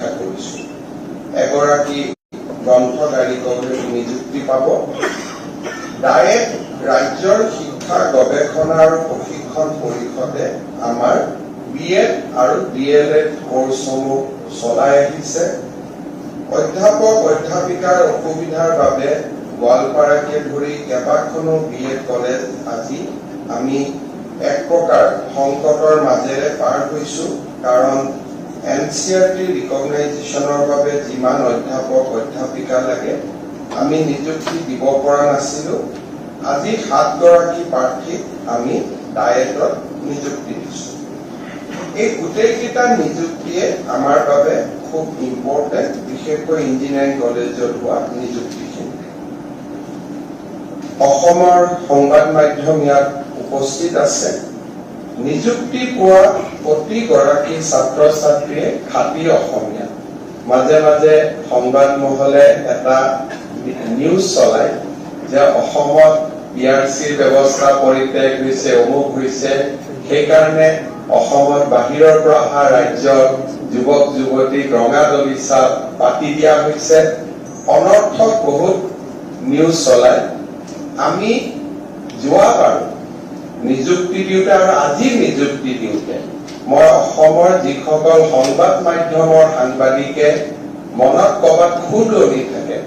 কৰিছো। এগৰাকী গ্ৰন্থকাৰিকলৈ নিযুক্তি পাব। ডাইৰেক্ট ৰাজ্যৰ শিক্ষা গৱেষণা আৰু প্ৰশিক্ষণ পৰিষদে আমাৰ BEd আৰু DLEd কোৰ্চসমূহ চলাই আহিছে। অধ্যাপক অধ্যাপিকাৰ অসুবিধাৰ বাবে গোৱালপাৰাকে ধৰি কেইবাখনো BEd কলেজ আজি আমি এক প্ৰকাৰ সংকটৰ মাজেৰে পাৰ হৈছো। কাৰণ NCERT ৰিকগনাইজেশ্যনৰ বাবে যিমান অধ্যাপক অধ্যাপিকা লাগে আমি নিযুক্তি দিব পৰা নাছিলো। আজি 7 গৰাকী প্ৰাৰ্থীক আমি ডায়েটত নিযুক্তি দিছো। এই গোটেইকেইটা নিযুক্তিয়ে আমাৰ বাবে খুব ইম্পৰ্টেণ্ট, বিশেষকৈ ইঞ্জিনিয়াৰিং কলেজত হোৱা নিযুক্তিখিনি। অসমৰ সংবাদ মাধ্যম ইয়াত উপস্থিত আছে। নিযুক্তি পোৱা প্ৰতিগৰাকী ছাত্ৰ ছাত্ৰীয়ে খাঁটি অসমীয়া। মাজে মাজে সংবাদ মহলে এটা নিউজ চলায় যে অসমত PRCৰ ব্যৱস্থা পৰিত্যাগ হৈছে, অমুক হৈছে, সেইকাৰণে অসমত বাহিৰৰ পৰা অহা ৰাজ্যৰ যুৱক যুৱতীক ৰঙা দলিচা পাতি দিয়া হৈছে। অনৰ্থক বহুত নিউজ চলায়। আমি যোৱাবাৰ নিযুক্তি দিওঁতে আৰু আজি নিযুক্তি দিওঁতে মই অসমৰ যিসকল সংবাদ মাধ্যমৰ সাংবাদিকে মনত ক'ৰবাত খুদনি থাকে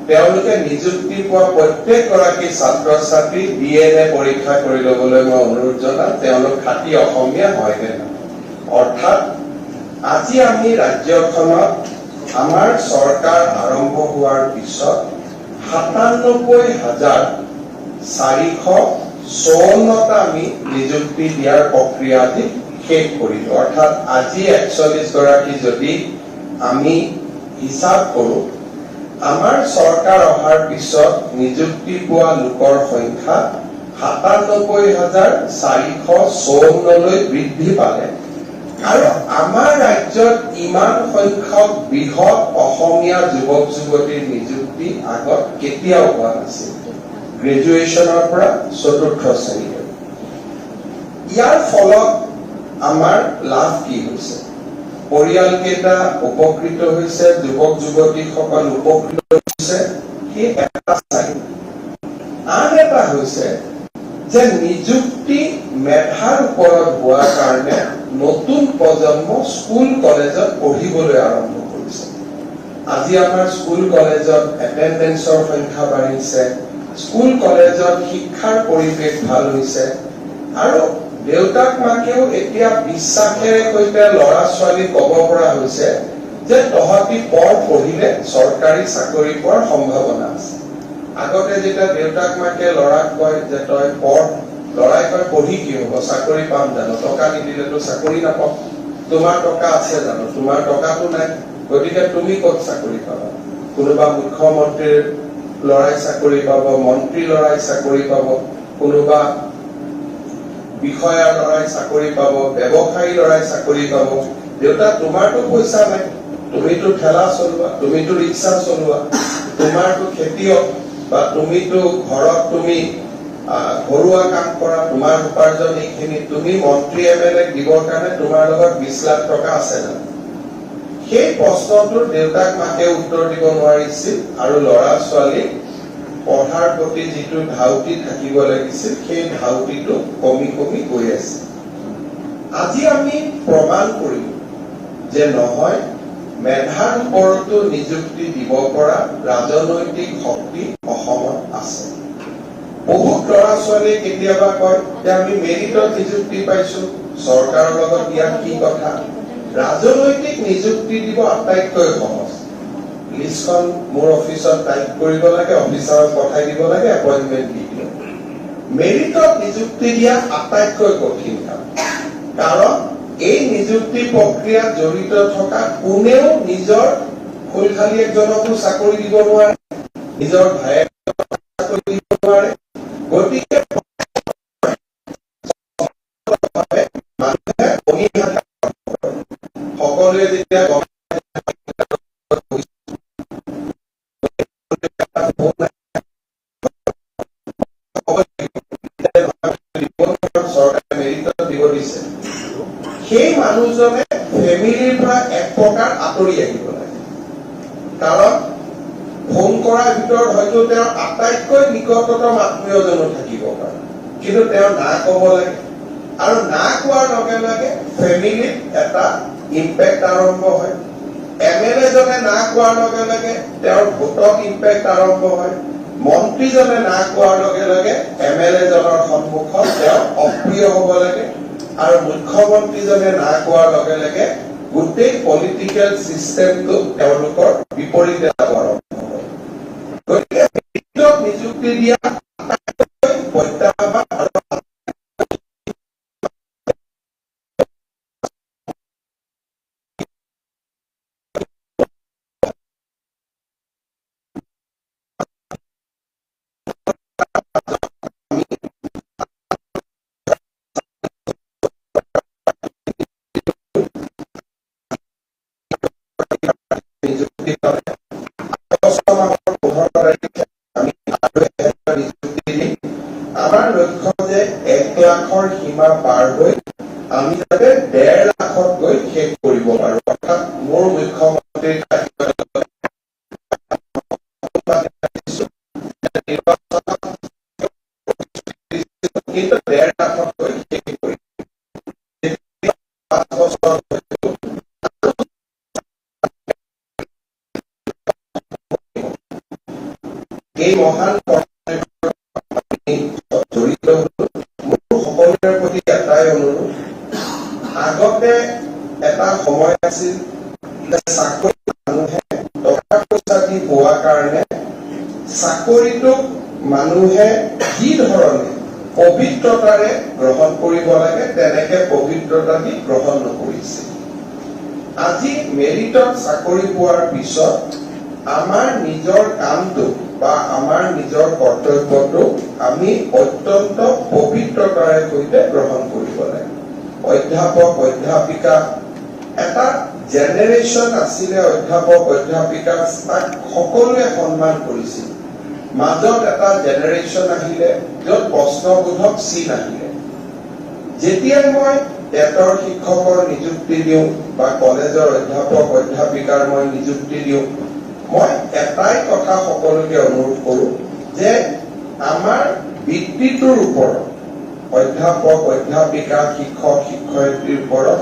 তেওঁলোকে নিযুক্তি পোৱা প্ৰত্যেকগৰাকী ছাত্ৰ ছাত্ৰী DNA পৰীক্ষা কৰি ল'বলৈ মই অনুৰোধ জনাম তেওঁলোক খাঁটি অসমীয়া হয় নে নহয়। অৰ্থাৎ আজি আমি ৰাজ্যখনত আমাৰ চৰকাৰ আৰম্ভ হোৱাৰ পিছত 97,454টা আমি নিযুক্তি দিয়াৰ প্ৰক্ৰিয়া আজি শেষ কৰিলো। অৰ্থাৎ আজি 41 গৰাকী যদি আমি হিচাপ কৰো, আমাৰ চৰকাৰ অহাৰ পিছত নিযুক্তি পোৱা লোকৰ সংখ্যা 97,454লৈ বৃদ্ধি পালে। আৰু আমাৰ ৰাজ্যত ইমান সংখ্যক বৃহৎ অসমীয়া যুৱক যুৱতীৰ নিযুক্তি আগত কেতিয়াও হোৱা নাছিল, গ্ৰেজুৱেশ্যনৰ পৰা 4ৰ্থ শ্ৰেণীলৈ। ইয়াৰ ফলত আমাৰ লাভ কি হৈছে? পৰিয়ালকেইটা উপকৃত হৈছে, যুৱক যুৱতীসকল উপকৃত হৈছে, সেই এটা চাই। আন এটা হৈছে যে নিযুক্তি মেধাৰ ওপৰত হোৱাৰ কাৰণে নতুন প্ৰজন্ম স্কুল কলেজত পঢ়িবলৈ আৰম্ভ কৰিছে। আজি আমাৰ স্কুল কলেজত এটেণ্ডেন্সৰ সংখ্যা বাঢ়িছে, স্কুল কলেজত শিক্ষাৰ পৰিৱেশ ভাল হৈছে। আৰু দেউতাক মাকেও এতিয়া বিশ্বাসেৰে সৈতে ল'ৰা ছোৱালীক ক'ব পৰা হৈছে যে তহঁতি পঢ়িলে চৰকাৰী চাকৰি পোৱাৰ সম্ভাৱনা আছে। আগতে যেতিয়া দেউতাক মাকে ল'ৰাক কয় যে তই পঢ়, ল'ৰাই কয় পঢ়ি কি হ'ব, চাকৰি পাম জানো, টকা নিদিলেতো চাকৰি নাপাম, তোমাৰ টকা আছে জানো, তোমাৰ টকাটো নাই, গতিকে তুমি ক'ত চাকৰি পাবা। কোনোবা মুখ্যমন্ত্ৰীৰ ল'ৰাই চাকৰি পাব, মন্ত্ৰী ল'ৰাই চাকৰি পাব, কোনোবা বিষয়াৰ ল'ৰাই চাকৰি পাব, ব্যৱসায়ী ল'ৰাই চাকৰি পাব। দেউতা তোমাৰতো পইচা নাই, তুমিতো ঠেলা চলোৱা, তুমিতো ৰিক্সা চলোৱা, তোমাৰতো খেতিয়ক বা তুমিতো ঘৰত তুমি ঘৰুৱা কাম কৰা, তোমাৰ উপাৰ্জন এইখিনি, তুমি মন্ত্ৰী MLA দিবৰ কাৰণে তোমাৰ লগত 20 লাখ টকা আছে জানো। সেই প্ৰশ্নটোৰ দেউতাক মাকে উত্তৰ দিব নোৱাৰিছিল আৰু ল'ৰা ছোৱালীক পঢ়াৰ প্ৰতি যিটো ধাউতি থাকিব লাগিছিল সেই ধাউতিটো কমি কমি গৈ আছে। আজি আমি প্ৰমাণ কৰিলো যে নহয়, মেধাৰ ওপৰতো নিযুক্তি দিব পৰা ৰাজনৈতিক শক্তি অসমত আছে। বহুত ল'ৰা ছোৱালীয়ে কেতিয়াবা কয় যে আমি মেৰিটত নিযুক্তি পাইছো, চৰকাৰৰ লগত ইয়াত কি কথা। ৰাজনৈতিক নিযুক্তি দিব আটাইতকৈ সহজ। লিষ্টখন মোৰ অফিচত টাইপ কৰিব লাগে, অফিচাৰক পঠাই দিব লাগে, এপইণ্টমেণ্ট দি দিব। মেৰিটত নিযুক্তি দিয়া আটাইতকৈ কঠিন কাম, কাৰণ এই নিযুক্তি প্ৰক্ৰিয়াত জড়িত থকা কোনেও নিজৰ ফুলখালী একজনকো চাকৰি দিব নোৱাৰে, নিজৰ ভায়েক চাকৰি দিব নোৱাৰে। গতিকে সকলোৱে যেতিয়া সেই মানুহজনে ফেমিলিৰ পৰা এক প্ৰকাৰ আঁতৰি আহিব। কাৰণ ফোন কৰাৰ ভিতৰত হয়তো তেওঁৰ আটাইতকৈ নিকটতম আত্মীয়জনো থাকিব পাৰে, কিন্তু তেওঁ না ক'ব লাগে আৰু না কোৱাৰ লগে লগে ফেমিলিত এটা ইম্পেক্ট আৰম্ভ হয়। MLA জনে না কোৱাৰ লগে লগে তেওঁৰ ভোটত ইম্পেক্ট আৰম্ভ হয়। মন্ত্ৰীজনে না কোৱাৰ লগে লগে MLA জনৰ সন্মুখত তেওঁ অপ্ৰিয় হ'ব লাগে আৰু মুখ্যমন্ত্ৰীজনে না কোৱাৰ লগে লগে গোটেই পলিটিকেল চিষ্টেমটো তেওঁলোকৰ বিপৰীতে যাব আৰম্ভ হয়। গতিকে নিযুক্তি দিয়া প্ৰত্যাহ্বান আৰু আমাৰ লক্ষ্য যে 1 লাখৰ সীমা পাৰ হৈ আমি যাতে 1.5 লাখত গৈ শেষ কৰিব পাৰো। অৰ্থাৎ মোৰ মুখ্যমন্ত্ৰীৰ কিন্তু 1.5 লাখত গৈ শেষ কৰিব। 5 বছৰ এই মহান জড়িত মোৰ সকলোৰে প্ৰতি এটাই অনুৰোধ, আগতে এটা সময় আছিল চাকৰি মানুহে টকা পইচা দি পোৱাৰ কাৰণে চাকৰিটোক মানুহে যি ধৰণে পবিত্ৰতাৰে গ্ৰহণ কৰিব লাগে তেনেকে পবিত্ৰতা দি গ্ৰহণ নকৰিছিল। আজি মেৰিটত চাকৰি পোৱাৰ পিছত আমাৰ নিজৰ কামটো বা আমাৰ নিজৰ কৰ্তব্যটো আমি অত্যন্ত পবিত্ৰতাৰে সৈতে গ্ৰহণ কৰিব লাগে। অধ্যাপক অধ্যাপিকা এটা জেনেৰেশ্যন আছিলে, অধ্যাপক অধ্যাপিকা তাক সকলোৱে সন্মান কৰিছিল। মাজত এটা জেনেৰেশ্যন আহিলে য'ত প্ৰশ্নবোধক চিন আহিলে। যেতিয়াই মই টেটৰ শিক্ষকৰ নিযুক্তি দিওঁ বা কলেজৰ অধ্যাপক অধ্যাপিকাৰ মই নিযুক্তি দিওঁ, মই এটাই কথা সকলোকে অনুৰোধ কৰো যে আমাৰ বৃত্তিটোৰ ওপৰত অধ্যাপক অধ্যাপিকা শিক্ষক শিক্ষয়িত্ৰীৰ ওপৰত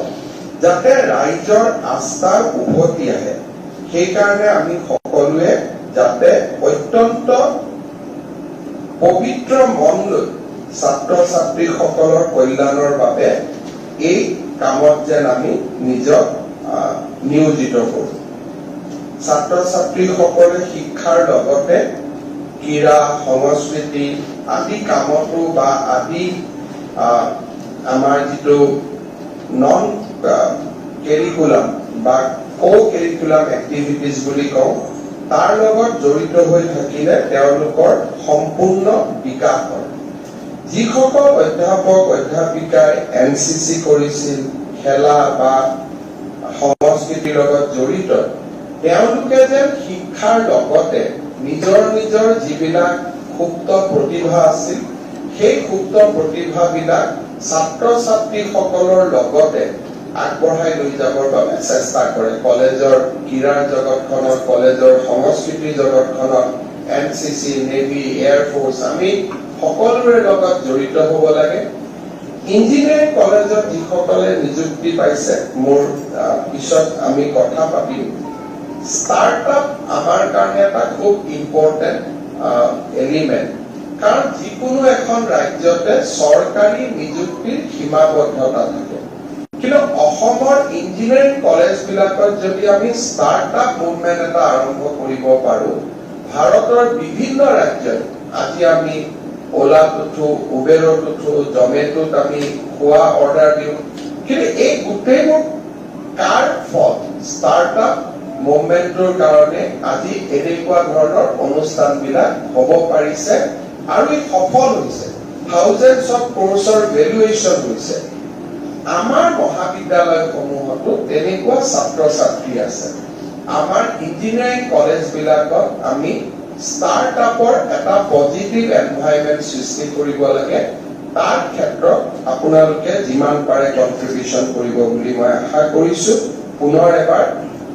যাতে ৰাইজৰ আস্থা উভতি আহে, সেইকাৰণে আমি সকলোৱে যাতে অত্যন্ত পবিত্ৰ মন লৈ ছাত্ৰ ছাত্ৰীসকলৰ কল্যাণৰ বাবে এই কামত যেন আমি নিজক নিয়োজিত কৰোঁ। ছাত্ৰ ছাত্ৰীসকলে শিক্ষাৰ লগতে ক্ৰীড়া সংস্কৃতি আদি কামতো বা আদি আমাৰ যিটো নন কেৰিকুলাম বা কো-কেৰিকুলাম এক্টিভিটিজ বুলি কওঁ, তাৰ লগত জড়িত হৈ থাকিলে তেওঁলোকৰ সম্পূৰ্ণ বিকাশ হয়। যিসকল অধ্যাপক অধ্যাপিকাই NCC কৰিছিল, খেলা বা সংস্কৃতিৰ লগত জড়িত, তেওঁলোকে যেন শিক্ষাৰ লগতে নিজৰ নিজৰ যিবিলাক সুপ্ত প্ৰতিভা আছিল, সেই সুপ্ত প্ৰতিভাবিলাক ছাত্ৰ ছাত্ৰীসকলৰ লগতে আগবঢ়াই লৈ যাবৰ বাবে চেষ্টা কৰে। কলেজৰ ক্ৰীড়াৰ জগতখনত, কলেজৰ সংস্কৃতিৰ জগতখনত NCC, নেভি, এয়াৰফৰ্চ আমি সকলোৰে লগত জড়িত হ'ব লাগে। ইঞ্জিনিয়াৰিং কলেজত যিসকলে নিযুক্তি পাইছে, মোৰ পিছত আমি কথা পাতিম। ষ্টাৰ্টআপ আমাৰ কাৰণে এটা খুব ইম্পৰ্টেণ্ট এলিমেণ্ট, কাৰণ যিকোনো এখন ৰাজ্যতে চৰকাৰী নিযুক্তিৰ সীমাবদ্ধতা থাকে, কিন্তু অসমৰ ইঞ্জিনিয়াৰিং কলেজবিলাকত যদি আমি ষ্টাৰ্টআপ মুভমেণ্ট এটা আৰম্ভ কৰিব পাৰো, ভাৰতৰ বিভিন্ন ৰাজ্যত আজি আমি ওলাত উঠো, উবেৰত উঠো, জমেটোত আমি খোৱা অৰ্ডাৰ দিওঁ, কিন্তু এই গোটেইবোৰ কাৰ ফল? ষ্টাৰ্টআপ মুভমেণ্টৰ কাৰণে আজি এনেকুৱা ধৰণৰ অনুষ্ঠানবিলাক হ'ব পাৰিছে আৰু ই সফল হৈছে। থাউজেণ্ডছ অফ ক্ৰ'ৰ্ছৰ ভেলুৱেশ্যন হৈছে। আমাৰ মহাবিদ্যালয়সমূহতো তেনেকুৱা ছাত্ৰ ছাত্ৰী আছে। আমাৰ ইঞ্জিনিয়াৰিং কলেজবিলাকত আমি ষ্টাৰ্টআপৰ এটা পজিটিভ এনভাইৰনমেণ্ট সৃষ্টি কৰিব লাগে। তাৰ ক্ষেত্ৰত আপোনালোকে যিমান পাৰে কণ্ট্ৰিবিউশ্যন কৰিব বুলি মই আশা কৰিছো। পুনৰ এবাৰ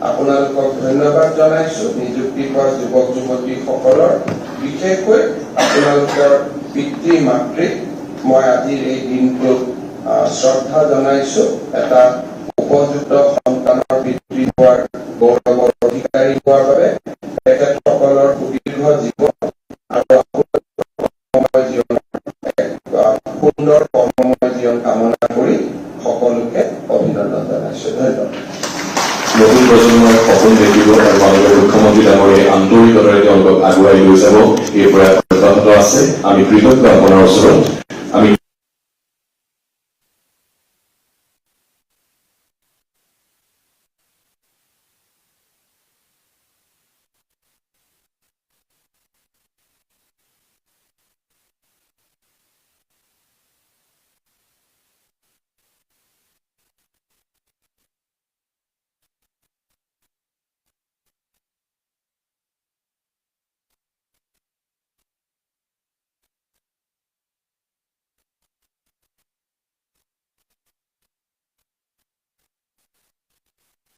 আপোনালোকক ধন্যবাদ জনাইছো। নিযুক্তি পোৱা যুৱক যুৱতীসকলৰ বিশেষকৈ আপোনালোকৰ পিতৃ মাতৃক মই আজিৰ এই দিনটোত শ্ৰদ্ধা জনাইছো। এটা উপযুক্ত সন্তানৰ পিতৃ হোৱাৰ গৌৰৱৰ অধিকাৰী হোৱাৰ বাবে তেখেতসকলৰ সুদীৰ্ঘ জীৱন আৰু সুন্দৰ কৰ্মময় জীৱন কামনা কৰি সকলোকে অভিনন্দন জনাইছো। ধন্যবাদ। নতুন প্ৰজন্মৰ সপোন দেখিব আৰু মাননীয় মুখ্যমন্ত্ৰী ডাঙৰীয়ে আন্তৰিকতাৰে তেওঁলোকক আগুৱাই লৈ যাব এই প্ৰয়াস অব্যাহত আছে। আমি কৃতজ্ঞ আপোনাৰ ওচৰত। আমি